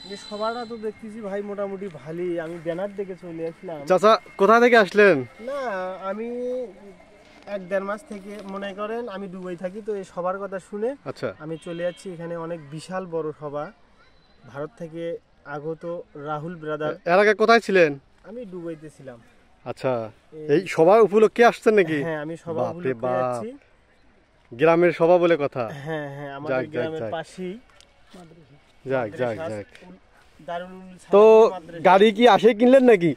যে সবারটা তো দেখতেছি ভাই মোটামুটি ভালোই। আমি ব্যানার দেখে চলে আসলাম। চাচা কোথা থেকে আসলেন? না আমি 1-1.5 মাস থেকে মনে করেন আমি দুবাই থাকি, তো এই সবার কথা শুনে আচ্ছা আমি চলে যাচ্ছি। এখানে অনেক বিশাল বড় সভা, ভারত থেকে আগত রাহুল ব্রাদার। এর আগে কোথায় ছিলেন? আমি দুবাইতে ছিলাম। আচ্ছা, এই সভা উপলক্ষে আসছেন নাকি? হ্যাঁ আমি সভা বাপরে উপলক্ষে বাপ, যাচ্ছি। গ্রামের সভা বলে কথা। হ্যাঁ হ্যাঁ, আমাদের যাক, যাক, গ্রামের যাক। পাশেই যাক যাক মাদ্রাসা, যাক। দারুল তো সালাফি মাদ্রাসা। গাড়ি কি আসে কিনলেন নাকি?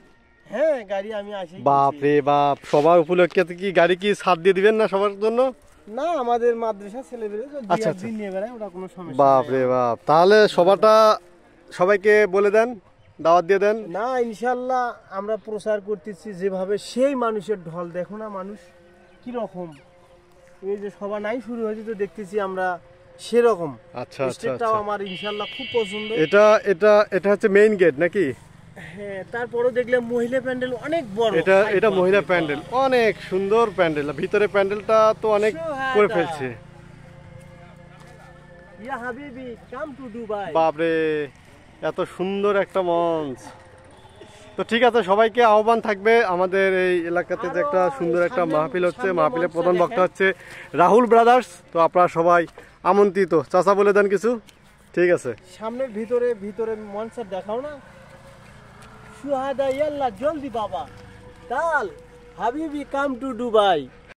হ্যাঁ গাড়ি আমি আসি। বাপ রে বাপ, সবার উপলক্ষে কি গাড়ি কি ছাড় দিয়ে দিবেন না সবার জন্য? না আমাদের মাদ্রাসা ছেলেমেয়ে তো আচ্ছা, দুই একদিন নিয়ে বেড়ায়, ওটা কোনো সমস্যা বাপ নাই। রে বাপ, তাহলে সবাটা সবাইকে বলে দেন, দাওয়াত দিয়ে দেন। না ইনশাল্লাহ আমরা প্রচার করতেছি যেভাবে, সেই মানুষের ঢল দেখো না, মানুষ কি রকম। এই যে সভা নাই শুরু হয়েছে তো দেখতেছি আমরা সেরকম। আচ্ছা আচ্ছা স্টেজটাও আচ্ছা। আমার ইনশাল্লাহ খুব পছন্দ। এটা এটা এটা হচ্ছে মেইন গেট নাকি? হ্যাঁ তারপরে দেখলাম মহিলা প্যান্ডেল অনেক বড়। এটা এটা মহিলা প্যান্ডেল, অনেক সুন্দর প্যান্ডেল, ভিতরে প্যান্ডেলটা তো অনেক করে ফেলছে। ইয়া হাবিবি কাম টু দুবাই। বাপরে, এত সুন্দর একটা মঞ্চ। তো ঠিক আছে, সবাইকে আহ্বান থাকবে আমাদের এই এলাকাতে যে একটা সুন্দর একটা মাহফিল হচ্ছে, মাহফিলের প্রধান বক্তা হচ্ছে রাহুল ব্রাদার্স। তো আপনারা সবাই আমন্ত্রিত। চাচা বলে দেন কিছু। ঠিক আছে, সামনের ভিতরে ভিতরে মঞ্চের দেখাও না। সুহাদা ইয়াল্লাহ জলদি বাবা, তাল হাবিবি কাম টু দুবাই।